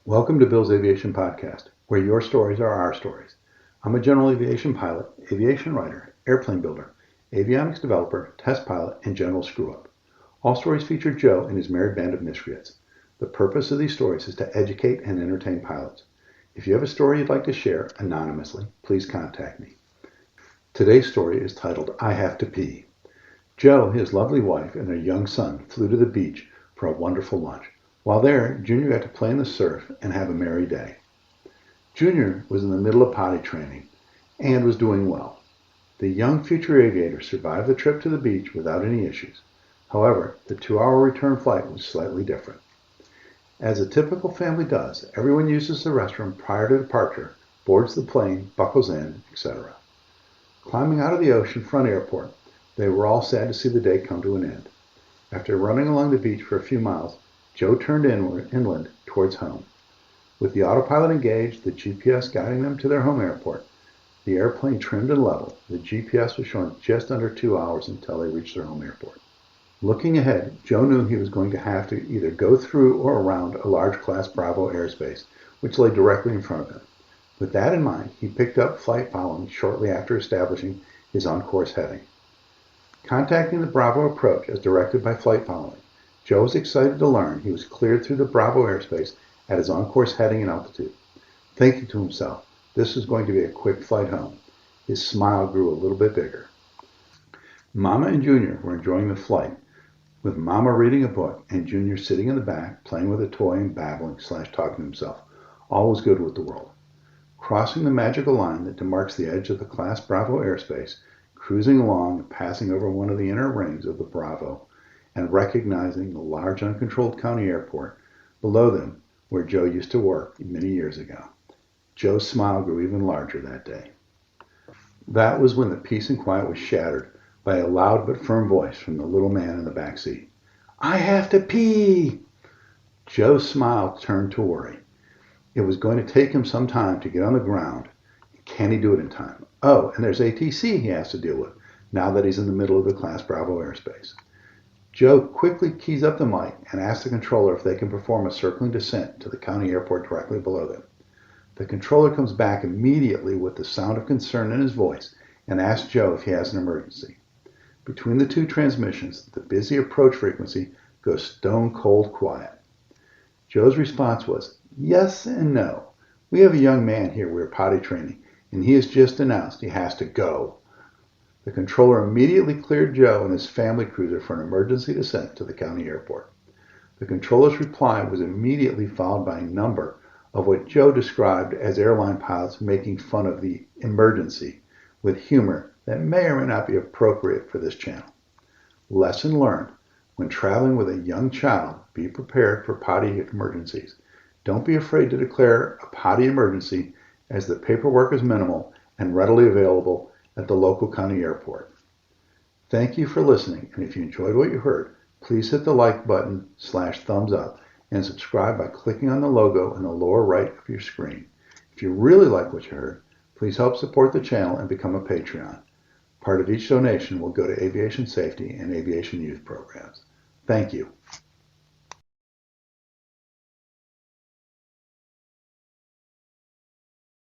Welcome to Bill's Aviation Podcast, where your stories are our stories. I'm a general aviation pilot, aviation writer, airplane builder, avionics developer, test pilot, and general screw-up. All stories feature Joe and his merry band of miscreants. The purpose of these stories is to educate and entertain pilots. If you have a story you'd like to share anonymously, please contact me. Today's story is titled, I Have to Pee. Joe, his lovely wife, and their young son flew to the beach for a wonderful lunch. While there, Junior got to play in the surf and have a merry day. Junior was in the middle of potty training and was doing well. The young future aviator survived the trip to the beach without any issues. However, the 2-hour return flight was slightly different. As a typical family does, everyone uses the restroom prior to departure, boards the plane, buckles in, etc. Climbing out of the oceanfront airport, they were all sad to see the day come to an end. After running along the beach for a few miles, Joe turned inland towards home. With the autopilot engaged, the GPS guiding them to their home airport, the airplane trimmed and level, the GPS was showing just under 2 hours until they reached their home airport. Looking ahead, Joe knew he was going to have to either go through or around a large Class Bravo airspace, which lay directly in front of him. With that in mind, he picked up flight following shortly after establishing his on-course heading. Contacting the Bravo approach as directed by flight following, Joe was excited to learn he was cleared through the Bravo airspace at his on-course heading and altitude. Thinking to himself, this was going to be a quick flight home. His smile grew a little bit bigger. Mama and Junior were enjoying the flight, with Mama reading a book and Junior sitting in the back, playing with a toy and babbling/talking to himself. All was good with the world. Crossing the magical line that demarks the edge of the Class Bravo airspace, cruising along and passing over one of the inner rings of the Bravo, and recognizing the large uncontrolled county airport below them where Joe used to work many years ago. Joe's smile grew even larger that day. That was when the peace and quiet was shattered by a loud but firm voice from the little man in the back seat. I have to pee! Joe's smile turned to worry. It was going to take him some time to get on the ground. Can he do it in time? Oh, and there's ATC he has to deal with now that he's in the middle of the Class Bravo airspace. Joe quickly keys up the mic and asks the controller if they can perform a circling descent to the county airport directly below them. The controller comes back immediately with the sound of concern in his voice and asks Joe if he has an emergency. Between the two transmissions, the busy approach frequency goes stone cold quiet. Joe's response was, yes and no. We have a young man here we're potty training, and he has just announced he has to go. The controller immediately cleared Joe and his family cruiser for an emergency descent to the county airport. The controller's reply was immediately followed by a number of what Joe described as airline pilots making fun of the emergency with humor that may or may not be appropriate for this channel. Lesson learned: when traveling with a young child, be prepared for potty emergencies. Don't be afraid to declare a potty emergency, as the paperwork is minimal and readily available at the local county airport. Thank you for listening, and if you enjoyed what you heard, please hit the like button/thumbs up and subscribe by clicking on the logo in the lower right of your screen. If you really like what you heard, please help support the channel and become a Patreon. Part of each donation will go to aviation safety and aviation youth programs. Thank you.